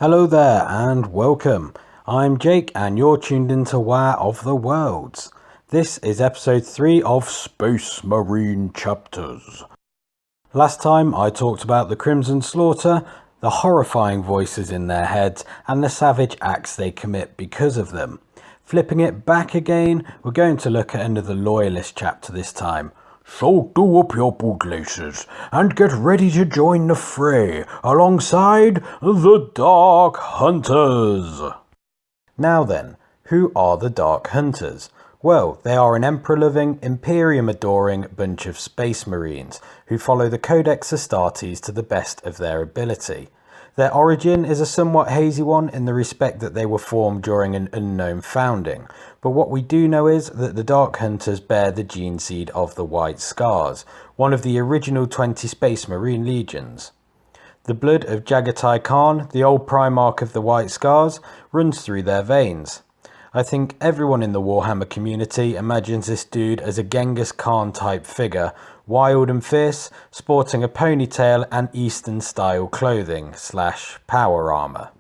Hello there and welcome. I'm Jake and you're tuned into War of the Worlds. This is episode 3 of Space Marine Chapters. Last time I talked about the Crimson Slaughter, the horrifying voices in their heads and the savage acts they commit because of them. Flipping it back again, we're going to look at another Loyalist chapter this time. So do up your bootlaces and get ready to join the fray alongside the Dark Hunters. Now then, who are the Dark Hunters? Well, they are an Emperor-loving, Imperium-adoring bunch of Space Marines who follow the Codex Astartes to the best of their ability. Their origin is a somewhat hazy one in the respect that they were formed during an unknown founding, but what we do know is that the Dark Hunters bear the gene seed of the White Scars, one of the original 20 Space Marine legions. The blood of Jagatai Khan, the old Primarch of the White Scars, runs through their veins. I think everyone in the Warhammer community imagines this dude as a Genghis Khan type figure, wild and fierce, sporting a ponytail and Eastern style clothing / power armour.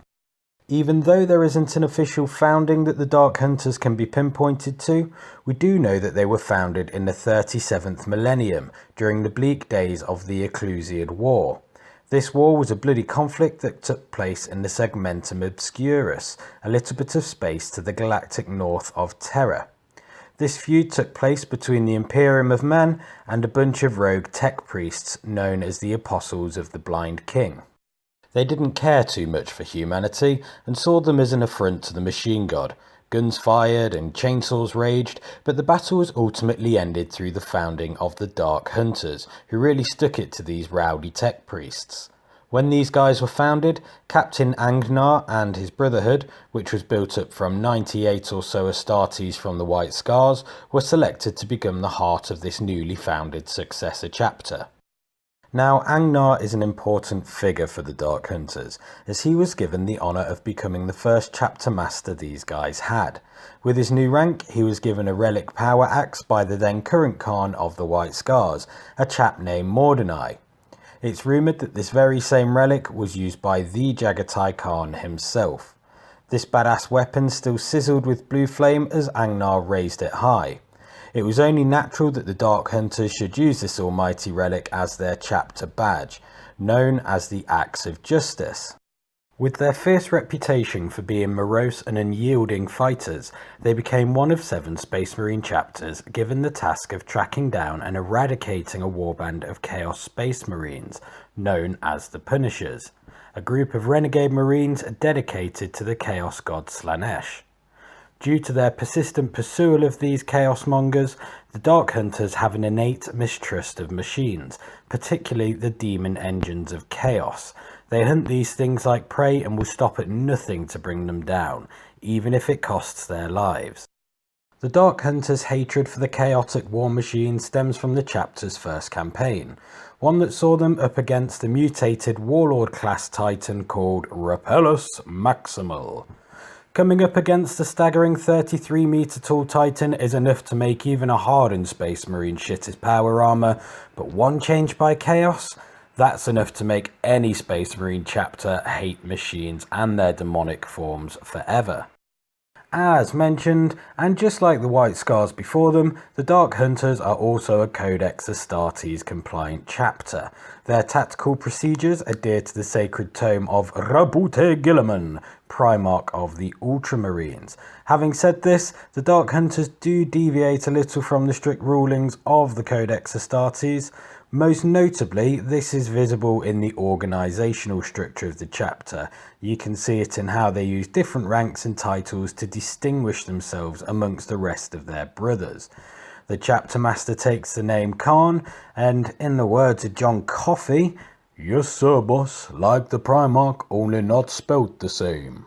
Even though there isn't an official founding that the Dark Hunters can be pinpointed to, we do know that they were founded in the 37th millennium during the bleak days of the Ecclusiad War. This war was a bloody conflict that took place in the Segmentum Obscurus, a little bit of space to the galactic north of Terra. This feud took place between the Imperium of Man and a bunch of rogue tech priests known as the Apostles of the Blind King. They didn't care too much for humanity and saw them as an affront to the machine god. Guns fired and chainsaws raged, but the battle was ultimately ended through the founding of the Dark Hunters, who really stuck it to these rowdy tech priests. When these guys were founded, Captain Angnar and his Brotherhood, which was built up from 98 or so Astartes from the White Scars, were selected to become the heart of this newly founded successor chapter. Now, Angnar is an important figure for the Dark Hunters, as he was given the honour of becoming the first chapter master these guys had. With his new rank, he was given a relic power axe by the then current Khan of the White Scars, a chap named Mordecai. It's rumoured that this very same relic was used by the Jagatai Khan himself. This badass weapon still sizzled with blue flame as Angnar raised it high. It was only natural that the Dark Hunters should use this almighty relic as their chapter badge, known as the Axe of Justice. With their fierce reputation for being morose and unyielding fighters, they became one of 7 Space Marine chapters given the task of tracking down and eradicating a warband of Chaos Space Marines, known as the Punishers, a group of renegade Marines dedicated to the Chaos god Slanesh. Due to their persistent pursuit of these chaos mongers, the Dark Hunters have an innate mistrust of machines, particularly the demon engines of chaos. They hunt these things like prey and will stop at nothing to bring them down, even if it costs their lives. The Dark Hunters' hatred for the chaotic war machine stems from the chapter's first campaign, one that saw them up against a mutated warlord-class titan called Repellus Maximal. Coming up against a staggering 33-metre tall titan is enough to make even a hardened Space Marine shit his power armour, but one change by chaos? That's enough to make any Space Marine chapter hate machines and their demonic forms forever. As mentioned, and just like the White Scars before them, the Dark Hunters are also a Codex Astartes compliant chapter. Their tactical procedures adhere to the sacred tome of Rabute Gilliman, Primarch of the Ultramarines. Having said this, the Dark Hunters do deviate a little from the strict rulings of the Codex Astartes. Most notably, this is visible in the organisational structure of the chapter. You can see it in how they use different ranks and titles to distinguish themselves amongst the rest of their brothers. The chapter master takes the name Khan, and in the words of John Coffey, "Yes sir boss, like the Primarch, only not spelt the same."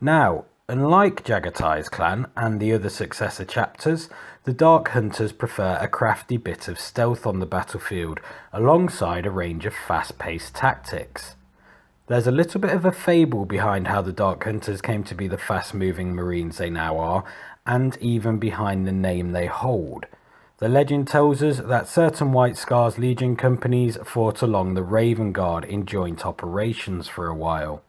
Now, unlike Jagatai's clan and the other successor chapters, the Dark Hunters prefer a crafty bit of stealth on the battlefield, alongside a range of fast-paced tactics. There's a little bit of a fable behind how the Dark Hunters came to be the fast-moving Marines they now are, and even behind the name they hold. The legend tells us that certain White Scars Legion companies fought along the Raven Guard in joint operations for a while.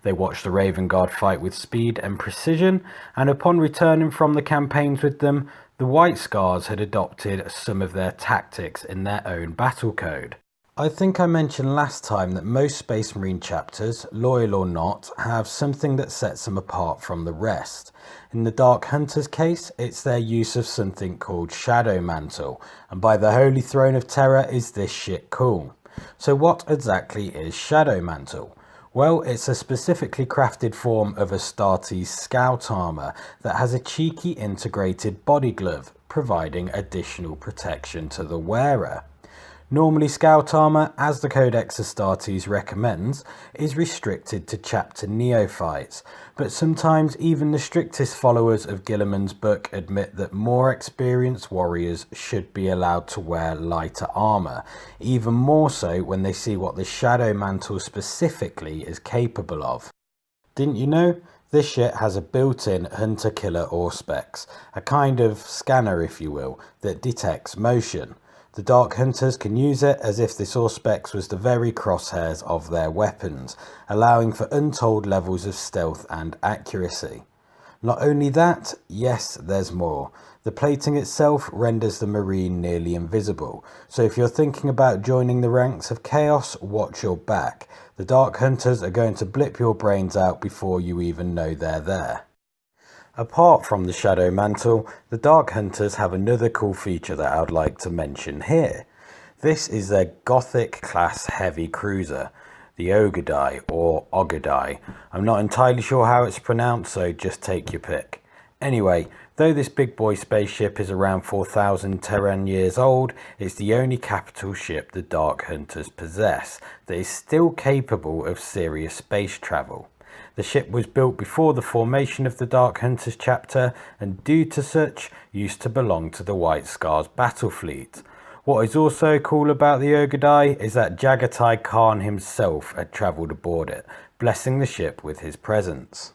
They watched the Raven Guard fight with speed and precision, and upon returning from the campaigns with them, the White Scars had adopted some of their tactics in their own battle code. I think I mentioned last time that most Space Marine chapters, loyal or not, have something that sets them apart from the rest. In the Dark Hunters case, it's their use of something called Shadow Mantle, and by the Holy Throne of Terror is this shit cool. So what exactly is Shadow Mantle? Well, it's a specifically crafted form of Astartes scout armour that has a cheeky integrated body glove, providing additional protection to the wearer. Normally scout armour, as the Codex Astartes recommends, is restricted to chapter neophytes, but sometimes even the strictest followers of Gilliman's book admit that more experienced warriors should be allowed to wear lighter armour, even more so when they see what the Shadow Mantle specifically is capable of. Didn't you know? This shit has a built-in hunter-killer Auspex, a kind of scanner if you will, that detects motion. The Dark Hunters can use it as if this Auspex was the very crosshairs of their weapons, allowing for untold levels of stealth and accuracy. Not only that, yes, there's more. The plating itself renders the Marine nearly invisible, so if you're thinking about joining the ranks of Chaos, watch your back. The Dark Hunters are going to blip your brains out before you even know they're there. Apart from the Shadow Mantle, the Dark Hunters have another cool feature that I would like to mention here. This is their Gothic class heavy cruiser, the Ogadai or Ogadai. I'm not entirely sure how it's pronounced, so just take your pick. Anyway, though this big boy spaceship is around 4,000 Terran years old, it's the only capital ship the Dark Hunters possess that is still capable of serious space travel. The ship was built before the formation of the Dark Hunters chapter and due to such used to belong to the White Scars battle fleet. What is also cool about the Ogadai is that Jagatai Khan himself had travelled aboard it, blessing the ship with his presence.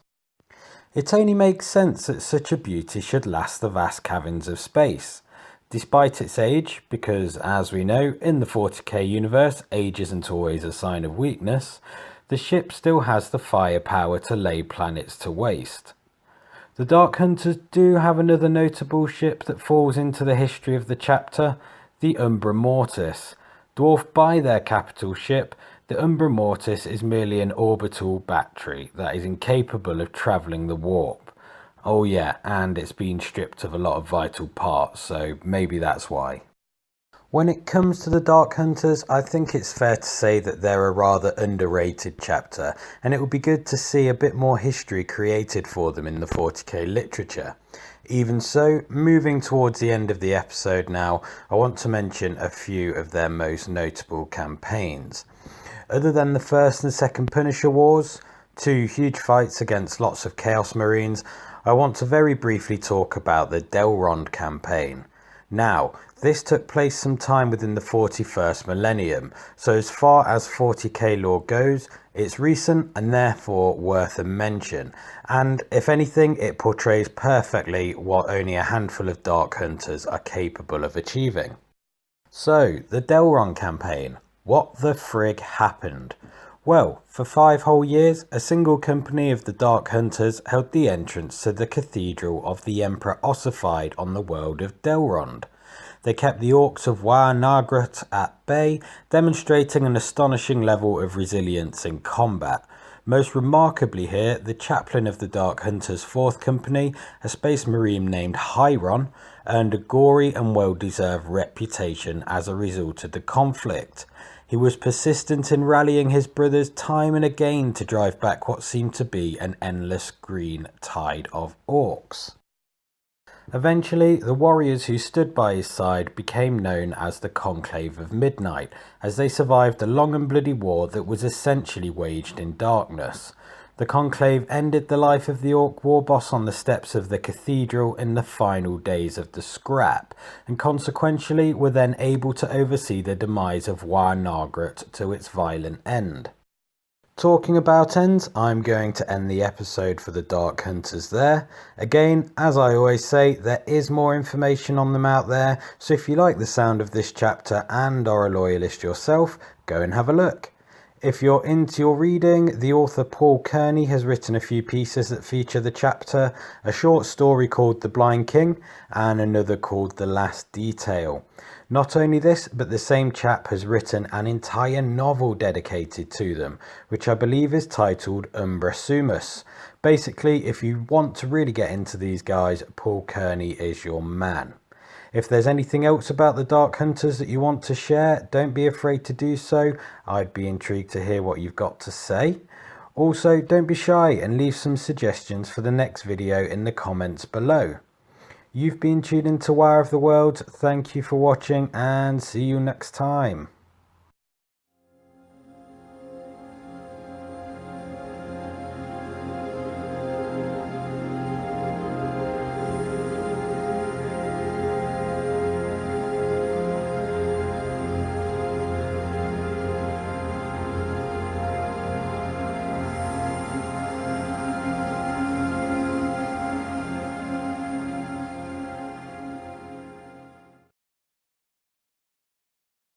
It only makes sense that such a beauty should last the vast caverns of space. Despite its age, because as we know, in the 40k universe, age isn't always a sign of weakness, the ship still has the firepower to lay planets to waste. The Dark Hunters do have another notable ship that falls into the history of the chapter, the Umbra Mortis. Dwarfed by their capital ship, the Umbra Mortis is merely an orbital battery that is incapable of travelling the warp. Oh yeah, and it's been stripped of a lot of vital parts, so maybe that's why. When it comes to the Dark Hunters, I think it's fair to say that they're a rather underrated chapter, and it would be good to see a bit more history created for them in the 40k literature. Even so, moving towards the end of the episode now, I want to mention a few of their most notable campaigns. Other than the First and Second Punisher Wars, two huge fights against lots of Chaos Marines, I want to very briefly talk about the Delrond campaign. Now, this took place sometime within the 41st millennium, so as far as 40k lore goes, it's recent and therefore worth a mention, and if anything, it portrays perfectly what only a handful of Dark Hunters are capable of achieving. So, the Delrond campaign. What the frig happened? Well, for 5 whole years, a single company of the Dark Hunters held the entrance to the Cathedral of the Emperor ossified on the world of Delrond. They kept the Orcs of War Nagrat at bay, demonstrating an astonishing level of resilience in combat. Most remarkably here, the chaplain of the Dark Hunters' 4th Company, a Space Marine named Hyron, earned a gory and well-deserved reputation as a result of the conflict. He was persistent in rallying his brothers time and again to drive back what seemed to be an endless green tide of orcs. Eventually, the warriors who stood by his side became known as the Conclave of Midnight, as they survived a long and bloody war that was essentially waged in darkness. The Conclave ended the life of the Orc war boss on the steps of the cathedral in the final days of the scrap, and consequentially were then able to oversee the demise of War Nagrat to its violent end. Talking about ends, I'm going to end the episode for the Dark Hunters there. Again, as I always say, there is more information on them out there, so if you like the sound of this chapter and are a loyalist yourself, go and have a look. If you're into your reading, the author Paul Kearney has written a few pieces that feature the chapter, a short story called The Blind King and another called The Last Detail. Not only this, but the same chap has written an entire novel dedicated to them, which I believe is titled Umbra Sumus. Basically, if you want to really get into these guys, Paul Kearney is your man. If there's anything else about the Dark Hunters that you want to share, don't be afraid to do so. I'd be intrigued to hear what you've got to say. Also, don't be shy and leave some suggestions for the next video in the comments below. You've been tuned into Wire of the Worlds. Thank you for watching and see you next time.